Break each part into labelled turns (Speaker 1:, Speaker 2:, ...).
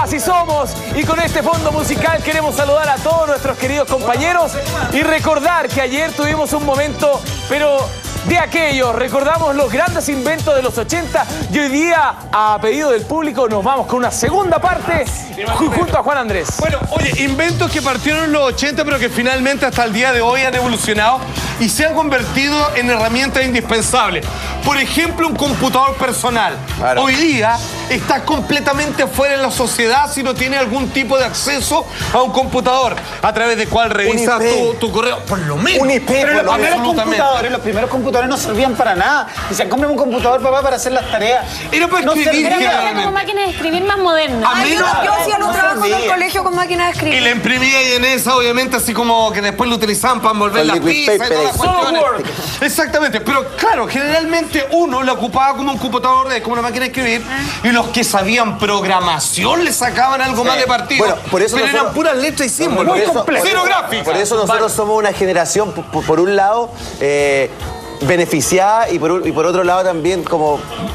Speaker 1: Así somos, y con este fondo musical queremos saludar a todos nuestros queridos compañeros y recordar que ayer tuvimos un momento, pero de aquellos, recordamos los grandes inventos de los 80 y hoy día, a pedido del público, nos vamos con una segunda parte junto a Juan Andrés.
Speaker 2: Bueno, oye, inventos que partieron en los 80 pero que finalmente hasta el día de hoy han evolucionado y se han convertido en herramientas indispensables. Por ejemplo, un computador personal. Claro. Hoy día estás completamente fuera de la sociedad si no tienes algún tipo de acceso a un computador a través de cual revisas tu correo. Por lo menos.
Speaker 3: Un IP, pero los primeros computadores no servían para nada. Dicen, cómprame un computador, papá, para hacer las tareas.
Speaker 2: Era para escribir.
Speaker 4: Era como máquina de escribir más moderna.
Speaker 5: Yo hacía los trabajos del colegio con máquina de escribir.
Speaker 2: Y la imprimía y en esa, obviamente, así como que después lo utilizaban para envolver las pizzas y todas las cuestiones. Exactamente. Pero claro, generalmente uno lo ocupaba como un computador, como una máquina de escribir, y los que sabían programación le sacaban algo más de partido.
Speaker 3: Bueno, por eso
Speaker 2: pero eran puras letras y símbolos. Cero gráficos.
Speaker 3: Por eso nosotros somos una generación, por un lado, beneficiada y por otro lado también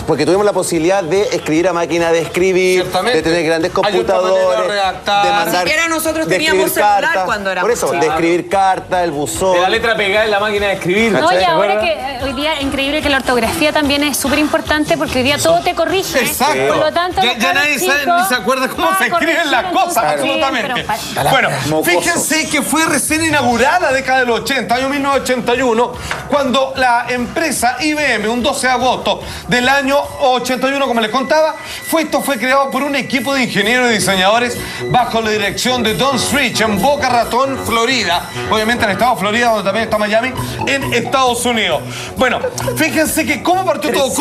Speaker 3: porque tuvimos la posibilidad de escribir a máquina de escribir, de tener grandes computadores, de mandar,
Speaker 5: siquiera nosotros teníamos celular cuando éramos
Speaker 3: por eso, de escribir cartas, el buzón.
Speaker 1: De la letra pegada en la máquina de escribir.
Speaker 4: No, y ahora que hoy día es increíble que la ortografía también es súper importante porque hoy día todo te corrige.
Speaker 2: Exacto.
Speaker 4: Por lo tanto,
Speaker 2: ya nadie sabe ni se acuerda cómo se escriben las cosas, absolutamente. Bueno, fíjense que fue recién inaugurada la década de los 80, año 1981, cuando la empresa IBM, un 12 de agosto del año 81, como les contaba, esto fue creado por un equipo de ingenieros y diseñadores bajo la dirección de Don Street en Boca Ratón, Florida. Obviamente en el estado de Florida, donde también está Miami, en Estados Unidos. Bueno, fíjense que cómo partió todo.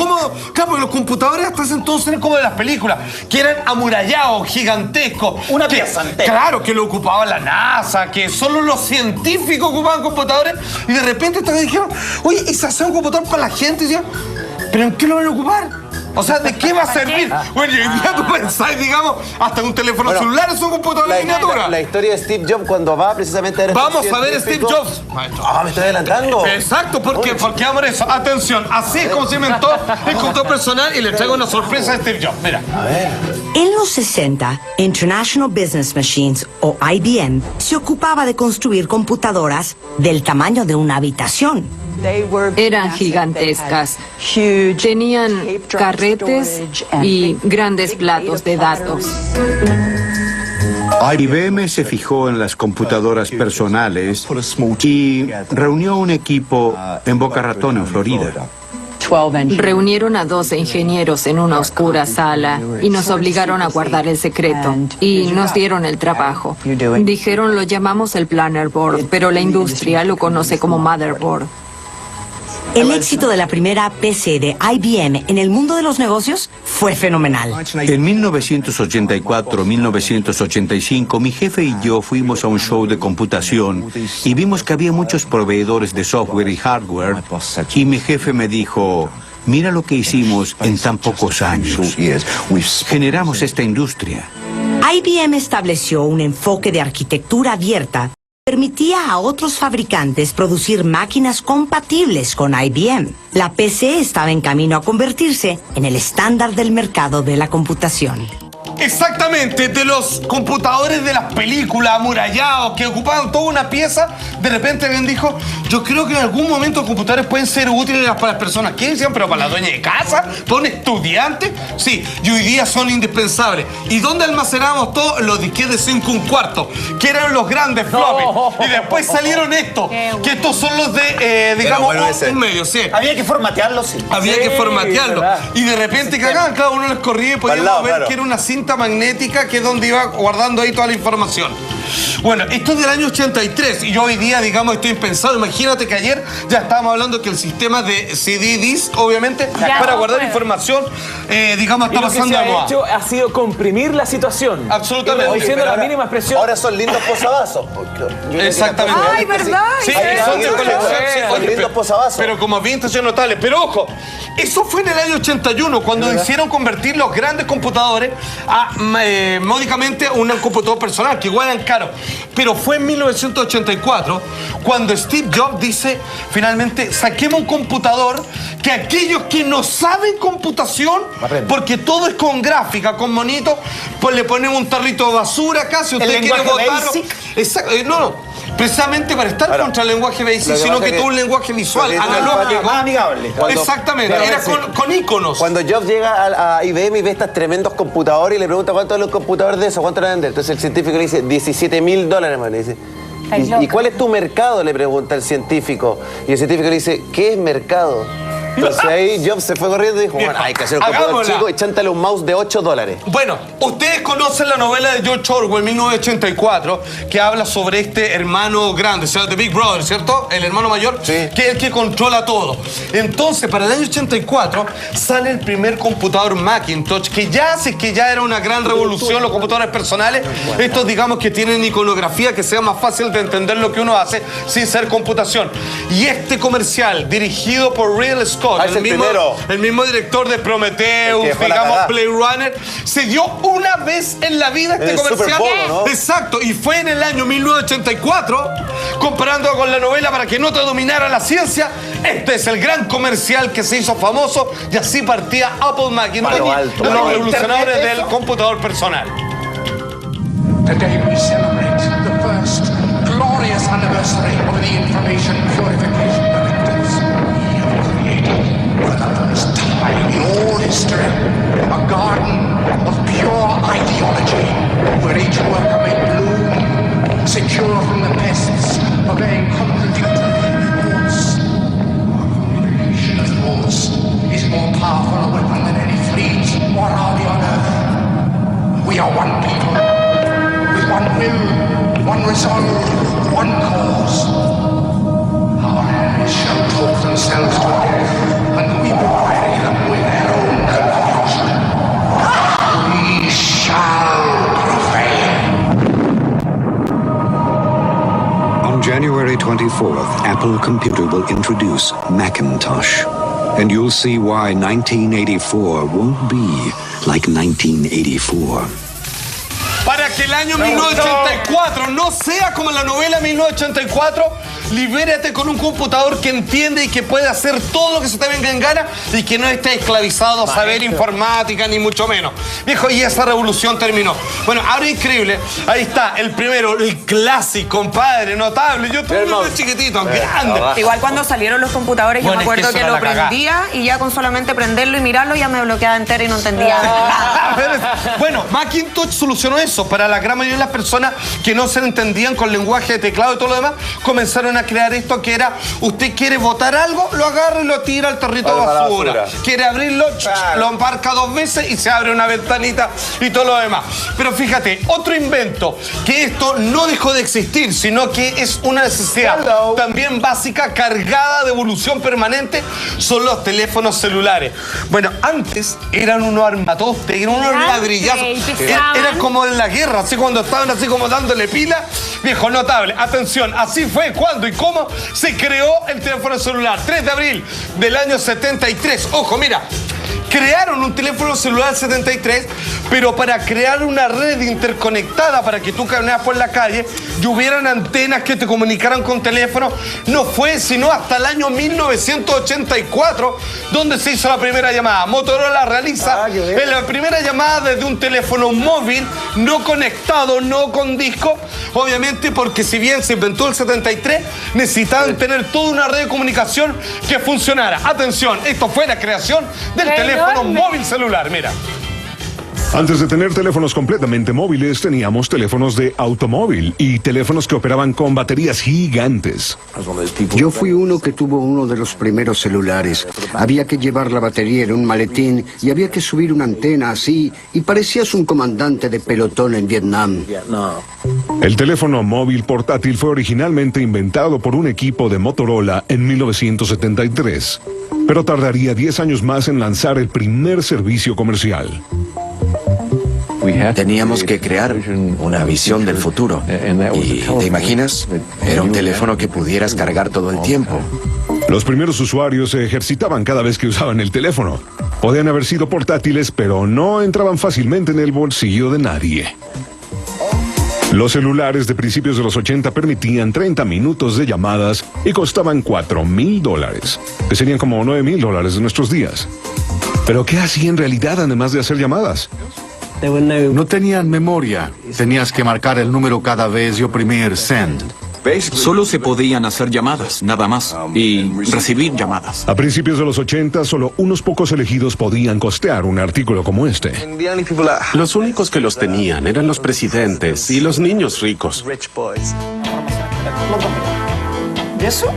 Speaker 2: Claro, porque los computadores hasta ese entonces eran como de las películas, que eran amurallados, gigantescos.
Speaker 3: Una pieza entera.
Speaker 2: Claro, que lo ocupaba la NASA, que solo los científicos ocupaban computadores, y de repente dijeron, oye, ¿y se hace un computador para la gente? Y decían, ¿pero en qué lo van a ocupar? O sea, ¿de qué va a servir? Bueno, y hoy día tú pensás, digamos, hasta un teléfono celular es un computador de miniatura.
Speaker 3: La historia de Steve Jobs cuando va precisamente a ver.
Speaker 2: Vamos a ver Steve Jobs.
Speaker 3: ¿Me estoy adelantando?
Speaker 2: Exacto, porque vamos a eso. Atención, así es como se inventó el computador personal y le traigo una sorpresa a Steve Jobs. Mira.
Speaker 3: A ver.
Speaker 6: En los 60, International Business Machines, o IBM, se ocupaba de construir computadoras del tamaño de una habitación.
Speaker 7: Eran gigantescas, tenían carretes y grandes platos de datos.
Speaker 8: IBM se fijó en las computadoras personales y reunió un equipo en Boca Ratón, en Florida.
Speaker 7: Reunieron a 12 ingenieros en una oscura sala y nos obligaron a guardar el secreto y nos dieron el trabajo. Dijeron, lo llamamos el Planner Board, pero la industria lo conoce como Motherboard.
Speaker 6: El éxito de la primera PC de IBM en el mundo de los negocios fue fenomenal.
Speaker 8: En 1984-1985, mi jefe y yo fuimos a un show de computación y vimos que había muchos proveedores de software y hardware, y mi jefe me dijo, mira lo que hicimos en tan pocos años. Generamos esta industria.
Speaker 6: IBM estableció un enfoque de arquitectura abierta. Permitía a otros fabricantes producir máquinas compatibles con IBM. La PC estaba en camino a convertirse en el estándar del mercado de la computación.
Speaker 2: Exactamente, de los computadores de las películas amurallados que ocupaban toda una pieza, de repente alguien dijo, yo creo que en algún momento los computadores pueden ser útiles para las personas. ¿Qué decían? ¿Pero para la dueña de casa? ¿Para un estudiante? Sí, y hoy día son indispensables. ¿Y dónde almacenábamos todo? Los disquetes de 5 1/4, que eran los grandes floppy. Y después salieron estos, que estos son los de, digamos, un medio, sí.
Speaker 3: Había que formatearlos, sí.
Speaker 2: Había que formatearlo. Y de repente cagaban, cada uno les corría y podíamos ver que era una cinta magnética, que es donde iba guardando ahí toda la información. Bueno, esto es del año 83 y yo hoy día, digamos, estoy impensado. Imagínate que ayer ya estábamos hablando que el sistema de CD-Disc, obviamente, para guardar información, digamos, está pasando de moda.
Speaker 1: Lo que se ha hecho ha sido comprimir la situación.
Speaker 2: Absolutamente.
Speaker 1: Diciendo la mínima expresión.
Speaker 3: Ahora son lindos posavasos.
Speaker 2: Exactamente.
Speaker 5: Ay, ¿verdad?
Speaker 2: Sí, son de colección.
Speaker 3: Son lindos posavasos.
Speaker 2: Pero como vintage notables. Pero ojo, eso fue en el año 81, cuando hicieron convertir los grandes computadores a módicamente un computador personal, que igual eran caros. Claro, pero fue en 1984 cuando Steve Jobs dice, finalmente, saquemos un computador que aquellos que no saben computación, porque todo es con gráfica, con monito, pues le ponemos un tarrito de basura acá, si usted quiere botarlo. Exacto, no. Precisamente para estar contra el lenguaje basic, sino que todo un lenguaje visual, analógico.
Speaker 9: Más amigable.
Speaker 2: Exactamente, era con íconos.
Speaker 3: Cuando Jobs llega a IBM y ve estos tremendos computadores y le pregunta cuánto vale un computador de eso, cuánto le venden. Entonces el científico le dice $17,000, man, le dice. ¿Y cuál es tu mercado?, le pregunta el científico. Y el científico le dice, ¿qué es mercado? Entonces ahí Jobs se fue corriendo y dijo, bueno, hay que hacer un computador chico y chántale un mouse de $8.
Speaker 2: Bueno, ustedes conocen la novela de George Orwell, 1984, que habla sobre este hermano grande, o sea, The Big Brother, ¿cierto? El hermano mayor, que es el que controla todo. Entonces, para el año 84, sale el primer computador Macintosh, que ya era una gran revolución, los computadores personales. Estos, digamos, que tienen iconografía, que sea más fácil de entender lo que uno hace sin ser computación. Y este comercial, dirigido por Ridley Scott, el mismo director de Prometheus, digamos, Blade Runner, se dio una vez en la vida este comercial.
Speaker 3: ¿No?
Speaker 2: Exacto, y fue en el año 1984, comparando con la novela Para que no te dominara la ciencia. Este es el gran comercial que se hizo famoso y así partía Apple Macintosh, los revolucionadores del computador personal.
Speaker 10: Today we celebrate the first glorious anniversary of the information purification directives. For the first time in all history, a garden of pure ideology, where each worker may bloom, secure from the pests, obeying contradictory reports. Unification, of course, is more powerful a weapon than any fleet or army on earth. We are one people, with one will, one resolve, one cause. Our enemies shall talk themselves to death, and we will bury them with their own confusion. We shall prevail.
Speaker 11: On January 24th, Apple Computer will introduce Macintosh. And you'll see why 1984 won't be like 1984.
Speaker 2: Para que el año 1984 no sea como la novela 1984, libérate con un computador que entiende y que puede hacer todo lo que se te venga en gana y que no esté esclavizado a saber informática, ni mucho menos. Viejo, y esa revolución terminó. Bueno, ahora increíble, ahí está, el primero, el clásico, compadre, notable. Yo tuve un chiquitito, grande.
Speaker 5: Igual cuando salieron los computadores, yo me acuerdo que lo prendía y ya con solamente prenderlo y mirarlo ya me bloqueaba entero y no entendía nada.
Speaker 2: Bueno, Macintosh solucionó eso. Para la gran mayoría de las personas que no se entendían con lenguaje de teclado y todo lo demás, comenzaron a crear esto que era, usted quiere botar algo, lo agarra y lo tira al tarrito de basura. Quiere abrirlo, lo embarca 2 veces y se abre una ventanita y todo lo demás. Pero fíjate, otro invento, que esto no dejó de existir, sino que es una necesidad también básica, cargada de evolución permanente, son los teléfonos celulares. Bueno, antes eran unos armatostes, eran unos ladrillazos. Era como en la guerra, así cuando estaban así como dándole pila. Viejo, notable. Atención, así fue cuando y cómo se creó el teléfono celular. 3 de abril del año 73. Ojo, mira. Crearon un teléfono celular 73, pero para crear una red interconectada para que tú caminaras por la calle y hubieran antenas que te comunicaran con teléfono, no fue sino hasta el año 1984 donde se hizo la primera llamada. Motorola realiza la primera llamada desde un teléfono móvil no conectado, no con disco, obviamente porque si bien se inventó el 73, necesitaban tener toda una red de comunicación que funcionara. Atención, esto fue la creación del teléfono móvil celular, mira.
Speaker 12: Antes de tener teléfonos completamente móviles, teníamos teléfonos de automóvil y teléfonos que operaban con baterías gigantes.
Speaker 13: Yo fui uno que tuvo uno de los primeros celulares. Había que llevar la batería en un maletín y había que subir una antena así y parecías un comandante de pelotón en Vietnam.
Speaker 12: El teléfono móvil portátil fue originalmente inventado por un equipo de Motorola en 1973, pero tardaría 10 años más en lanzar el primer servicio comercial.
Speaker 14: Teníamos que crear una visión del futuro. ¿Y te imaginas? Era un teléfono que pudieras cargar todo el tiempo.
Speaker 12: Los primeros usuarios se ejercitaban cada vez que usaban el teléfono. Podían haber sido portátiles, pero no entraban fácilmente en el bolsillo de nadie. Los celulares de principios de los 80 permitían 30 minutos de llamadas y costaban $4,000, que serían como $9,000 de nuestros días. ¿Pero qué hacía en realidad además de hacer llamadas?
Speaker 9: No tenían memoria. Tenías que marcar el número cada vez y oprimir send.
Speaker 15: Solo se podían hacer llamadas, nada más, y recibir llamadas.
Speaker 12: A principios de los 80, solo unos pocos elegidos podían costear un artículo como este.
Speaker 16: Los únicos que los tenían eran los presidentes y los niños ricos.
Speaker 2: ¿Y eso?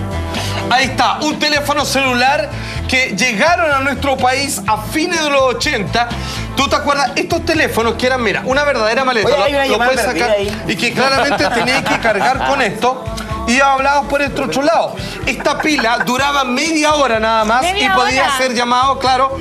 Speaker 2: Ahí está, un teléfono celular que llegaron a nuestro país a fines de los 80. ¿Tú te acuerdas? Estos teléfonos que eran, mira, una verdadera maleta.
Speaker 17: Oye,
Speaker 2: lo puedes sacar y que claramente tenías que cargar con esto. Y hablabas por este otro lado. Esta pila duraba media hora nada más y podía hacer llamados, claro,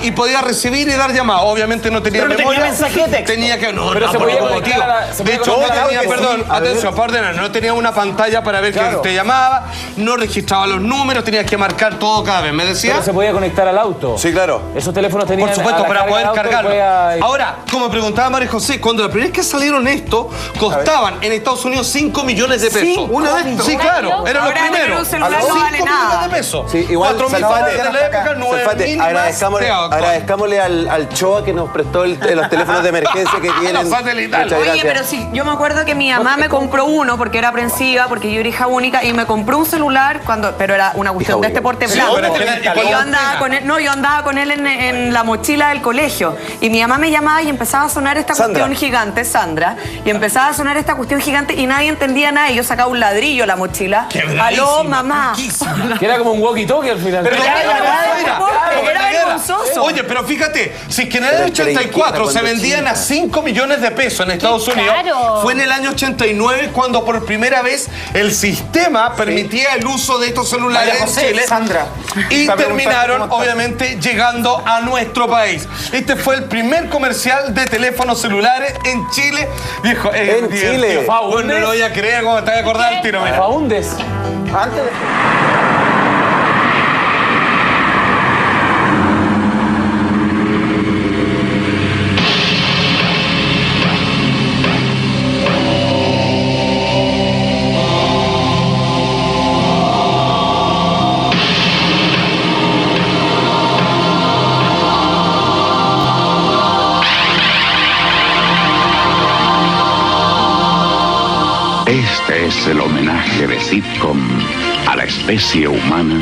Speaker 2: y podía recibir y dar llamados. Obviamente no tenía memoria.
Speaker 17: Tenía mensaje de texto.
Speaker 2: Tenía que
Speaker 1: pero se podía conectar
Speaker 2: de hecho, no tenía, perdón, atención, no tenía una pantalla para ver que te llamaba, no registraba los números, tenías que marcar todo cada vez. ¿Me decía?
Speaker 1: Pero se podía conectar al auto.
Speaker 3: Sí, claro.
Speaker 1: Esos teléfonos tenían.
Speaker 2: Por supuesto, para poder cargarlo.
Speaker 1: Podía...
Speaker 2: Ahora, como preguntaba María José, cuando la primera vez que salieron estos, costaban en Estados Unidos 5 millones de pesos.
Speaker 3: ¿Uno de estos?
Speaker 2: Sí, claro, eran los primeros.
Speaker 5: Un celular no vale
Speaker 2: 5
Speaker 5: nada.
Speaker 2: millones de pesos.
Speaker 3: Sí, igual,
Speaker 2: 4.000 dólares de la época, 9.000 más.
Speaker 3: Agradezcámosle al Choa que nos prestó los teléfonos de emergencia que tienen.
Speaker 5: Oye, pero sí, yo me acuerdo que mi mamá me compró uno porque era aprensiva, porque yo era hija única, y me compró un celular pero era una cuestión de este porte blanco. Y yo andaba con él, yo andaba con él en la mochila del colegio. Y mi mamá me llamaba y empezaba a sonar esta cuestión gigante, Sandra, y empezaba a sonar esta cuestión gigante y nadie entendía nada. Y yo sacaba un ladrillo de la mochila. Aló, mamá.
Speaker 1: Que era como un walkie-talkie al final.
Speaker 2: Pero
Speaker 5: era vergonzoso.
Speaker 2: Oye, pero fíjate, si es que en el año 84 se vendían a 5 millones de pesos en Estados Unidos, fue en el año 89 cuando por primera vez el sistema permitía el uso de estos celulares en Chile. Y terminaron, obviamente, llegando a nuestro país. Este fue el primer comercial de teléfonos celulares en Chile. Viejo,
Speaker 3: en Chile.
Speaker 2: No lo voy a creer, como te voy a acordar el tiro, mira.
Speaker 1: Faúndes.
Speaker 3: Antes de...
Speaker 18: Este es el homenaje de Sitcom a la especie humana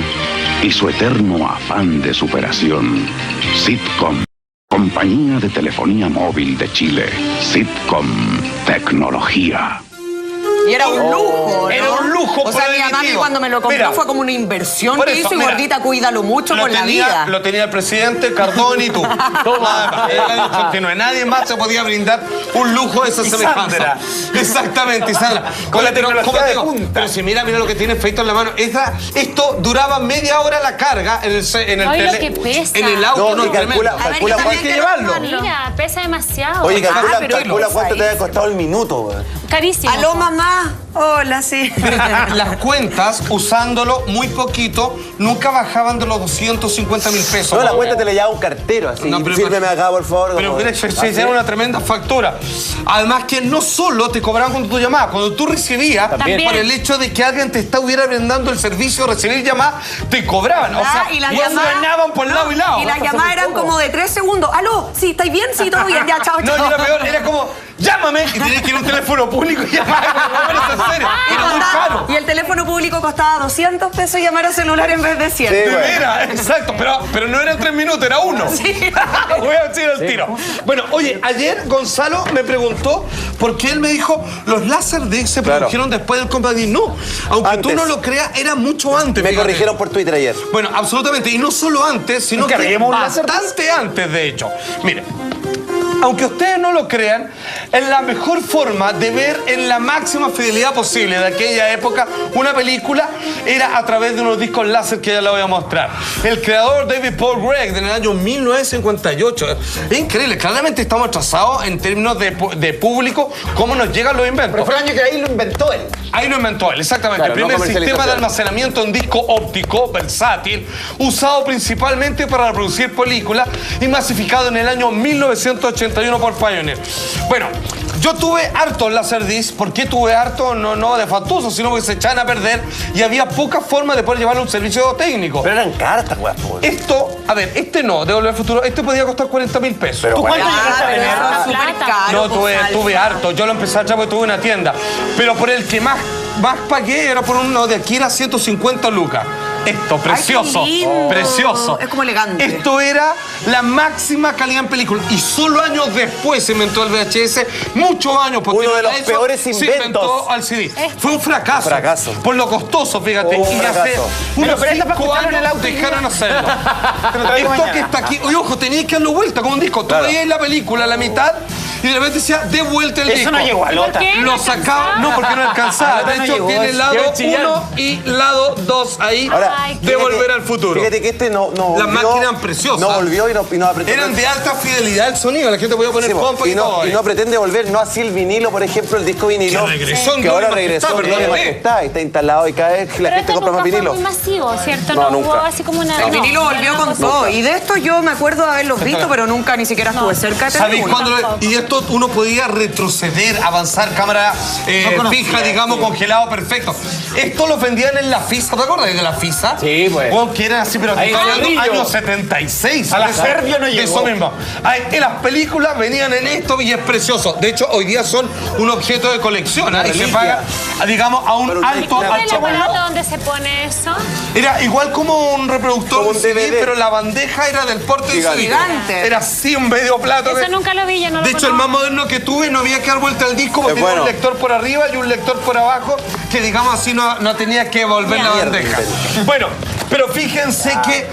Speaker 18: y su eterno afán de superación. Sitcom, compañía de telefonía móvil de Chile. Sitcom, tecnología.
Speaker 5: Y era un lujo, ¿no?
Speaker 2: Era un lujo.
Speaker 5: O sea, mi mamá cuando me lo compró fue como una inversión que hizo y gordita, cuídalo mucho con la vida.
Speaker 2: Lo tenía el presidente, Cardón y tú. Nada más. Nadie más se podía brindar un lujo de esa semejanza. Exactamente, Sandra.
Speaker 3: Con la tecnología de punta.
Speaker 2: Pero si mira lo que tiene feito en la mano. Esto duraba media hora la carga en el auto.
Speaker 3: No, calcula cuánto
Speaker 2: hay que llevarlo.
Speaker 4: Mira, pesa demasiado.
Speaker 3: Oye, calcula cuánto te ha costado el minuto, güey.
Speaker 4: Carísimo.
Speaker 5: Aló, mamá. Hola, sí.
Speaker 2: Las cuentas, usándolo muy poquito, nunca bajaban de los 250.000 pesos.
Speaker 3: No, la cuenta te la lleva un cartero, así.
Speaker 2: No,
Speaker 3: sírveme acá, por favor.
Speaker 2: Pero se lleva una tremenda factura. Además que no solo te cobraban cuando tú llamabas, cuando tú recibías, por el hecho de que alguien te estuviera brindando el servicio de recibir llamadas, te cobraban. O sea,
Speaker 5: y las llamadas
Speaker 2: ganaban por lado y lado.
Speaker 5: Y las llamadas eran como de 3 segundos. Aló, sí, ¿estáis bien? Sí, todo bien, ya, chao, chao.
Speaker 2: No, y era peor, era como, llámame, y tenías que ir a un teléfono público y llamar. En serio, era muy caro.
Speaker 5: Y el teléfono público costaba 200 pesos llamar a celular en vez de 100.
Speaker 2: Sí, mira, exacto, pero no eran 3 minutos, era 1.
Speaker 5: Sí.
Speaker 2: Voy a decir el tiro. Bueno, oye, ayer Gonzalo me preguntó por qué él me dijo los Laserdisc se produjeron después del Compact. No, aunque tú no lo creas, era mucho antes.
Speaker 3: Me corrigieron por Twitter ayer.
Speaker 2: Bueno, absolutamente, y no solo antes, sino que bastante antes, de hecho. Mire, aunque ustedes no lo crean, es la mejor forma de ver en la máxima fidelidad posible de aquella época una película era a través de unos discos láser que ya les voy a mostrar. El creador David Paul Gregg en el año 1958. Es increíble, claramente estamos atrasados en términos de público, cómo nos llegan los inventos.
Speaker 17: Pero fue el año que ahí lo inventó él.
Speaker 2: Ahí lo inventó él, exactamente.
Speaker 3: Claro,
Speaker 2: el primer sistema de almacenamiento en disco óptico versátil, usado principalmente para reproducir películas y masificado en el año 1981 por Pioneer. Bueno, Yo tuve harto Laserdisc. ¿Por qué tuve harto? No de fatuoso, sino porque se echaban a perder y había pocas formas de poder llevarlo a un servicio técnico.
Speaker 3: Pero eran cartas, weón.
Speaker 2: Esto, a ver, este no, de Volver al Futuro, este podía costar 40.000 pesos.
Speaker 3: Pero
Speaker 2: ¿Tú cuánto
Speaker 5: llegaste a tener? Súper caro.
Speaker 2: No, tuve harto. Yo lo empecé a echar porque tuve una tienda. Pero por el que más pagué era por uno de aquí, era 150 lucas. Esto, precioso.
Speaker 5: Ay, qué lindo.
Speaker 2: Precioso.
Speaker 5: Es como elegante.
Speaker 2: Esto era la máxima calidad en película. Y solo años después se inventó el VHS. Muchos años. Porque
Speaker 3: uno de los peores
Speaker 2: se
Speaker 3: inventos.
Speaker 2: inventó al CD. Fue un fracaso.
Speaker 3: Fracaso.
Speaker 2: Por lo costoso, fíjate.
Speaker 3: Un
Speaker 2: y hace unos
Speaker 17: pero esta para
Speaker 2: 5
Speaker 17: escucharlo en el
Speaker 2: años
Speaker 17: auto.
Speaker 2: dejaron hacerlo.
Speaker 17: Te lo traigo
Speaker 2: Esto
Speaker 17: mañana.
Speaker 2: que está aquí. Oye, ojo, tenías que darlo vuelta como un disco. Tú veías la película a la mitad y de repente decía, de vuelta el disco.
Speaker 17: Eso no llegó a Lota.
Speaker 2: Lo sacaba, no, porque no alcanzaba. De hecho, tiene lado 1 y lado 2 ahí.
Speaker 3: Ahora,
Speaker 2: de Volver al Futuro.
Speaker 3: Fíjate que este no volvió.
Speaker 2: Las máquinas eran preciosas.
Speaker 3: No volvió y no apretó.
Speaker 2: Eran de alta fidelidad el sonido. La gente podía poner pompa y todo.
Speaker 3: Y no pretende volver, no así el vinilo, por ejemplo, el disco vinilo.
Speaker 2: Que regresó en
Speaker 3: que ahora
Speaker 2: Gloria
Speaker 3: regresó,
Speaker 2: Majestad,
Speaker 3: Gloria Majestad, y está instalado y cada vez que la gente compra más vinilo.
Speaker 4: Fue muy masivo, ¿cierto?
Speaker 3: No,
Speaker 4: No,
Speaker 3: nunca.
Speaker 4: hubo así como una...
Speaker 5: El vinilo volvió con todo. Y de esto yo me acuerdo de haberlos visto, pero nunca ni siquiera estuve cerca de tener
Speaker 2: ¿Sabéis
Speaker 5: uno.
Speaker 2: cuándo? Y esto uno podía retroceder, avanzar, cámara fija, digamos, congelado, perfecto. Esto lo vendían en la FISA, ¿te acuerdas de la FISA?
Speaker 17: Sí, pues.
Speaker 2: Bueno, que eran así, pero
Speaker 17: Ahí
Speaker 2: estoy hablando
Speaker 17: Carrillo.
Speaker 2: años 76.
Speaker 17: A la Serbia no
Speaker 2: de
Speaker 17: llegó.
Speaker 2: eso mismo. En las películas venían en esto y es precioso. De hecho, hoy día son un objeto de colección, ¿eh? Y se paga, digamos, a un alto...
Speaker 4: ¿Cuál es el aparato donde se pone eso?
Speaker 2: Era igual como un reproductor
Speaker 3: Como
Speaker 2: de
Speaker 3: un
Speaker 2: CD,
Speaker 3: DVD.
Speaker 2: pero la bandeja era del porte de CD.
Speaker 5: Gigante.
Speaker 2: Era así un medio plato.
Speaker 4: Eso nunca lo vi, yo no lo
Speaker 2: De hecho, el más
Speaker 4: conozco.
Speaker 2: moderno que tuve no había que dar vuelta al disco porque
Speaker 3: Es
Speaker 2: tenía
Speaker 3: bueno.
Speaker 2: un lector por arriba y un lector por abajo que, digamos así, no tenía que volver la bandeja. Bueno, pero fíjense que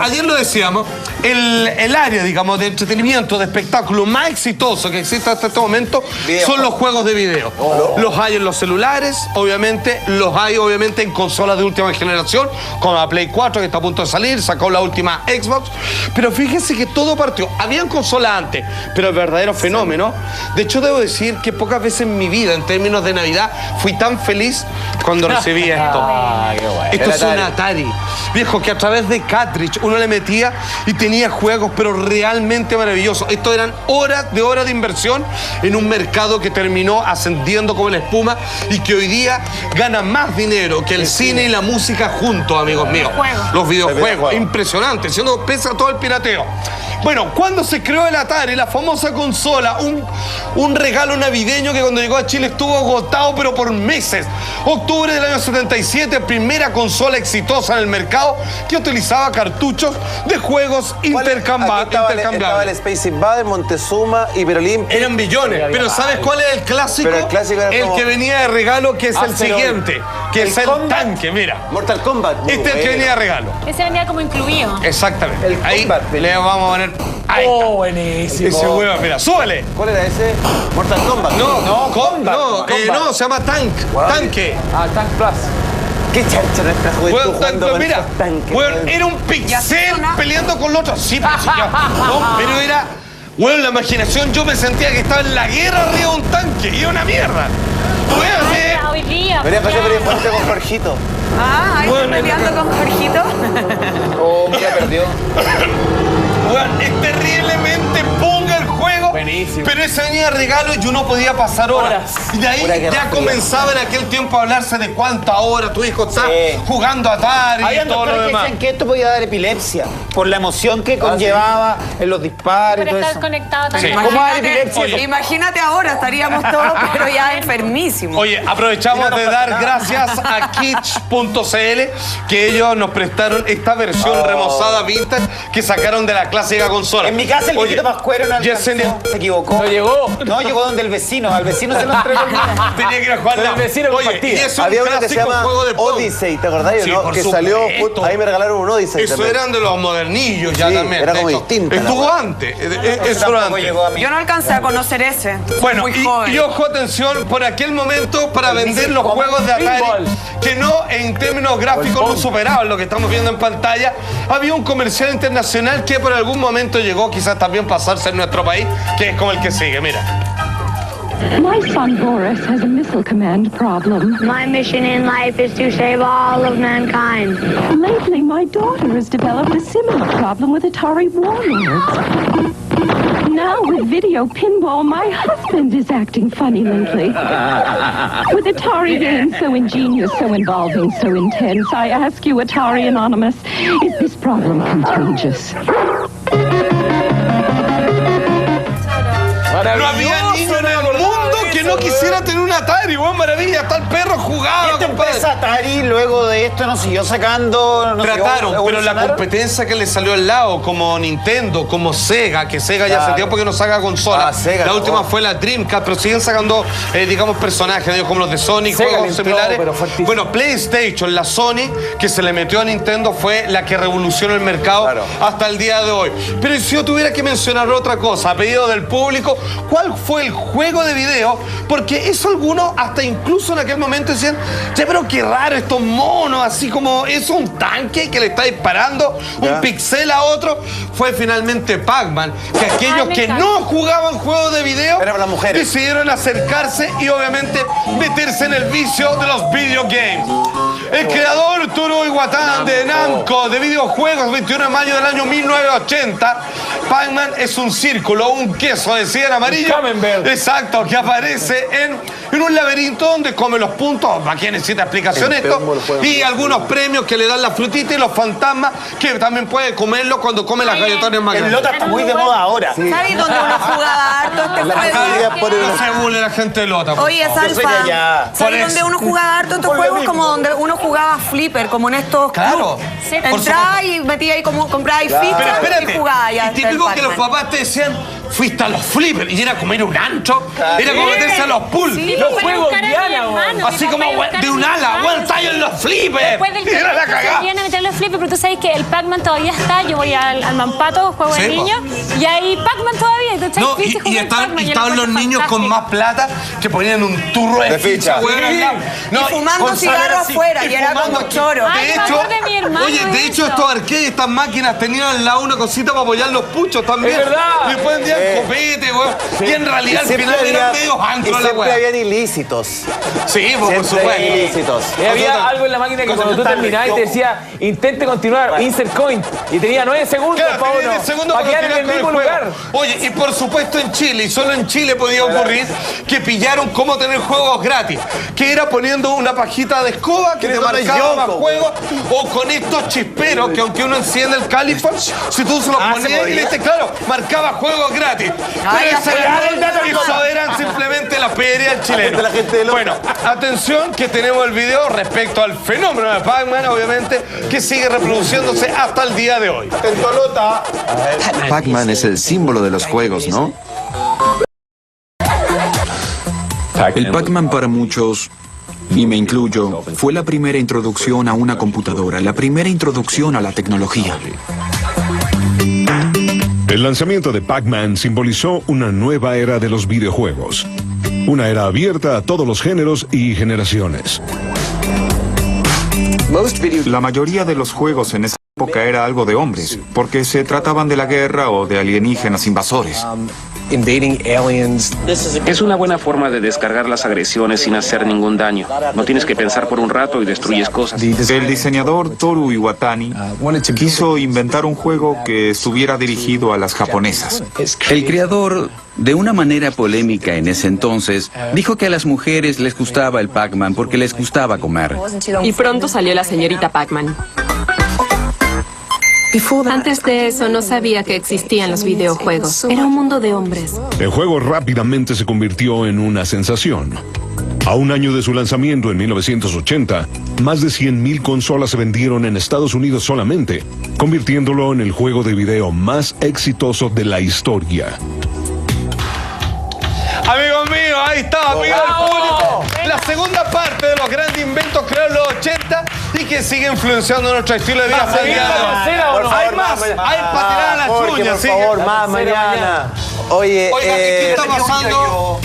Speaker 2: ayer lo decíamos, el área, digamos, de entretenimiento, de espectáculo más exitoso que existe hasta este momento son los juegos de video. Los hay en los celulares, obviamente, los hay obviamente en consolas de última generación, como la Play 4 que está a punto de salir, sacó la última Xbox, pero fíjense que todo partió. Habían consolas antes, pero el verdadero fenómeno. De hecho, debo decir que pocas veces en mi vida, en términos de Navidad, fui tan feliz cuando recibí esto.
Speaker 17: Qué bueno.
Speaker 2: Esto es un Atari. Viejo, que a través de cartridge uno le metía y tenía juegos, pero realmente maravillosos. Esto eran horas de inversión en un mercado que terminó ascendiendo como la espuma y que hoy día gana más dinero que el cine y la música juntos, amigos míos. Los videojuegos. Impresionante, siendo pese a todo el pirateo. Bueno, cuando se creó el Atari, la famosa consola, un regalo navideño que cuando llegó a Chile estuvo agotado, pero por meses. Octubre del año 77, primera consola exitosa en el mercado que utilizaba cartuchos de juegos intercambiables.
Speaker 3: Estaba el Space Invader, Montezuma, Hyperolimpia.
Speaker 2: Eran billones. Pero ¿sabes cuál es el clásico?
Speaker 3: Pero el clásico era como-
Speaker 2: que venía de regalo, que es el siguiente, que es el tanque, mira.
Speaker 3: Mortal Kombat.
Speaker 2: Este es el que venía de regalo.
Speaker 4: Ese venía como incluido.
Speaker 2: Exactamente. Ahí le vamos a poner. Ahí está.
Speaker 1: Buenísimo.
Speaker 2: Ese huevo, mira, súbele.
Speaker 3: ¿Cuál era ese? Mortal Kombat.
Speaker 2: No, se llama Tanque.
Speaker 1: Ah, Tank Plus.
Speaker 3: Qué chancha nuestra juventud
Speaker 2: Weón,
Speaker 3: jugando con
Speaker 2: mira,
Speaker 3: esos tanques.
Speaker 2: weón, era un pixel peleando con los otros. Sí, pero, sí, ya. No, pero era. Weón, la imaginación, yo me sentía que estaba en la guerra arriba de un tanque. Y era una mierda. Weón,
Speaker 4: Hoy día.
Speaker 3: Venía
Speaker 4: pues,
Speaker 3: para
Speaker 4: ya.
Speaker 3: allá, pero con Jorgito.
Speaker 5: Ah, ahí estoy peleando con Jorgito.
Speaker 3: Oh, ya perdió.
Speaker 2: weón, es terriblemente ponga el juego.
Speaker 1: Buenísimo.
Speaker 2: Pero ese venía de regalo y uno podía pasar horas. Y de ahí
Speaker 3: Pura guerra
Speaker 2: ya
Speaker 3: fría.
Speaker 2: comenzaba en aquel tiempo a hablarse de cuántas horas tu hijo está jugando Atari
Speaker 17: Habían
Speaker 2: y todo lo
Speaker 17: doctores que
Speaker 2: demás.
Speaker 17: decían que esto podía dar epilepsia por la emoción que conllevaba en los disparos y
Speaker 4: Pero
Speaker 17: todo
Speaker 4: estar
Speaker 17: eso.
Speaker 4: conectado también.
Speaker 17: ¿Cómo dar epilepsia?
Speaker 5: Imagínate ahora, estaríamos todos, pero ya enfermísimos.
Speaker 2: Oye, aprovechamos de dar gracias a Kitsch.cl que ellos nos prestaron esta versión remozada vintage que sacaron de la clásica consola.
Speaker 17: En mi casa el viejito Pascuero no alcanzó,
Speaker 2: Yesenia,
Speaker 17: se equivocó.
Speaker 1: No llegó.
Speaker 17: No, llegó donde el vecino. Al vecino se lo entregó.
Speaker 2: tenía que ir a jugar
Speaker 1: Pero
Speaker 2: la-
Speaker 1: el vecino
Speaker 2: Oye,
Speaker 1: compartía.
Speaker 2: y es un
Speaker 3: Había uno que se
Speaker 2: clásico
Speaker 3: llama
Speaker 2: juego de Pong.
Speaker 3: Odyssey, ¿te acordás?
Speaker 2: Sí,
Speaker 3: ¿no?
Speaker 2: por
Speaker 3: Que
Speaker 2: supuesto.
Speaker 3: salió, ahí me regalaron un Odyssey
Speaker 2: Eso
Speaker 3: también.
Speaker 2: eran de los modernillos ya
Speaker 3: Sí,
Speaker 2: también.
Speaker 3: era
Speaker 2: de
Speaker 3: como
Speaker 2: hecho.
Speaker 3: distinta la
Speaker 2: Estuvo
Speaker 3: weá.
Speaker 2: antes. Eso era antes.
Speaker 17: Llegó a mí.
Speaker 5: Yo no alcancé a conocer ese.
Speaker 2: Bueno,
Speaker 5: muy joven.
Speaker 2: y ojo, atención, por aquel momento para vender los juegos de Atari
Speaker 1: Pinball.
Speaker 2: que no en términos gráficos no superaban lo que estamos viendo en pantalla, había un comercial internacional que por algún momento llegó quizás también pasarse en nuestro país, que es como el que sigue, mira.
Speaker 19: My son Boris has a missile command problem. My mission in life is to save all of mankind. Lately, my daughter has developed a similar problem with Atari warlords. Now with video pinball, my husband is acting funny lately. With Atari games so ingenious, so involving, so intense, I ask you, Atari Anonymous, is this problem contagious?
Speaker 2: No había niño en el mundo que no quisiera tener un Atari, buen maravilla, hasta el perro jugaba.
Speaker 17: Esta empresa Atari luego de esto nos siguió sacando...
Speaker 2: Trataron, pero la competencia que le salió al lado, como Nintendo, como Sega, que Sega ya hace tiempo que no saca consolas.
Speaker 3: Sega,
Speaker 2: la última fue la Dreamcast, pero siguen sacando, digamos, personajes, como los de Sonic,
Speaker 1: Sega
Speaker 2: juegos
Speaker 1: entró,
Speaker 2: similares.
Speaker 1: pero fuertísimo.
Speaker 2: Bueno, PlayStation, la Sony, que se le metió a Nintendo, fue la que revolucionó el mercado hasta el día de hoy. Pero si yo tuviera que mencionar otra cosa, a pedido del público, ¿cuál fue el juego de video? Porque eso algunos, hasta incluso en aquel momento decían, che, pero qué raro estos monos, así como es un tanque que le está disparando un pixel a otro. Fue finalmente Pac-Man, que aquellos que no jugaban juegos de video decidieron acercarse y obviamente meterse en el vicio de los video games. El creador Toru Iwatani de Namco de videojuegos, 21 de mayo del año 1980, Pac-Man es un círculo, un queso, decía en amarillo. Exacto, que aparece en un laberinto donde come los puntos. ¿Para quién necesita explicación esto? Y algunos premios que le dan la frutita y los fantasmas que también puede comerlo cuando come las galletones más grandes.
Speaker 17: El Lota está muy de moda ahora.
Speaker 5: ¿Sabes dónde uno jugaba harto este juego?
Speaker 2: No se burle la gente de Lota.
Speaker 5: Oye, Salfa, ¿sabes dónde uno jugaba harto estos juegos? Como donde uno jugaba flipper, como en estos...
Speaker 2: Claro.
Speaker 5: Entraba y metía ahí como, compraba ahí fichas y jugaba ya.
Speaker 2: Y típico que los papás te decían, fuiste a los flippers, y era como ir a un ancho, era como meterse a los pools.
Speaker 4: Sí,
Speaker 1: los juegos Diana,
Speaker 2: así como de un ala, buen tallo en los flippers.
Speaker 4: Después del
Speaker 2: Era la cagada.
Speaker 4: vienen a meter los flippers, pero tú sabes que el Pac-Man todavía está. Yo voy al Mampato, juego de niños, y hay Pac-Man todavía. Entonces,
Speaker 2: No, y estaban los niños con más plata que ponían un turro de ficha.
Speaker 5: Y fumando cigarros afuera, y era como choro.
Speaker 2: De hecho, estos arcades, estas máquinas tenían al lado una cosita para apoyar los puchos también.
Speaker 1: Es verdad.
Speaker 2: Y después vendían copete, weón. Y en realidad al final eran medios anclos la
Speaker 3: siempre habían ilícitos.
Speaker 2: Sí, por supuesto.
Speaker 3: Ilícitos.
Speaker 1: Y había algo en la máquina que cuando tú terminabas y te decía, intente continuar, insert coin. Y tenía 9 segundos para uno.
Speaker 2: 10 segundos
Speaker 1: para quedar en el mismo lugar.
Speaker 2: Oye, y por supuesto en Chile, y solo en Chile podía ocurrir que pillaron cómo tener juegos gratis. Que era poniendo una pajita de escoba que te marcaba más juegos, o con estos chisperos que aunque uno enciende el California, si tú se los ponías y le dices, claro, marcaba juegos gratis. Pero eso eran simplemente la feria del chileno. Bueno, atención que tenemos el video respecto al fenómeno de Pac-Man, obviamente, que sigue reproduciéndose hasta el día de hoy.
Speaker 14: Pac-Man es el símbolo de los juegos, ¿no?
Speaker 15: El Pac-Man para muchos, y me incluyo, fue la primera introducción a una computadora, la primera introducción a la tecnología.
Speaker 12: El lanzamiento de Pac-Man simbolizó una nueva era de los videojuegos. Una era abierta a todos los géneros y generaciones.
Speaker 15: La mayoría de los juegos en esa época era algo de hombres, porque se trataban de la guerra o de alienígenas invasores.
Speaker 20: Es una buena forma de descargar las agresiones sin hacer ningún daño. No tienes que pensar por un rato y destruyes cosas.
Speaker 15: El diseñador Toru Iwatani quiso inventar un juego que estuviera dirigido a las japonesas.
Speaker 21: El creador, de una manera polémica en ese entonces, dijo que a las mujeres les gustaba el Pac-Man porque les gustaba comer.
Speaker 22: Y pronto salió la señorita Pac-Man. Antes de eso no sabía que existían los videojuegos. Era un mundo de hombres.
Speaker 12: El juego rápidamente se convirtió en una sensación. A un año de su lanzamiento en 1980, más de 100,000 consolas se vendieron en Estados Unidos solamente, convirtiéndolo en el juego de video más exitoso de la historia.
Speaker 2: Amigos míos, ahí está, amigos del público. La segunda parte de los grandes inventos creados en los 80 y que sigue influenciando nuestro estilo de vida hasta el día de hoy. Hay más, hay para tirar a las uñas.
Speaker 3: Por favor, más mañana. Oye,
Speaker 2: oiga, ¿qué está pasando?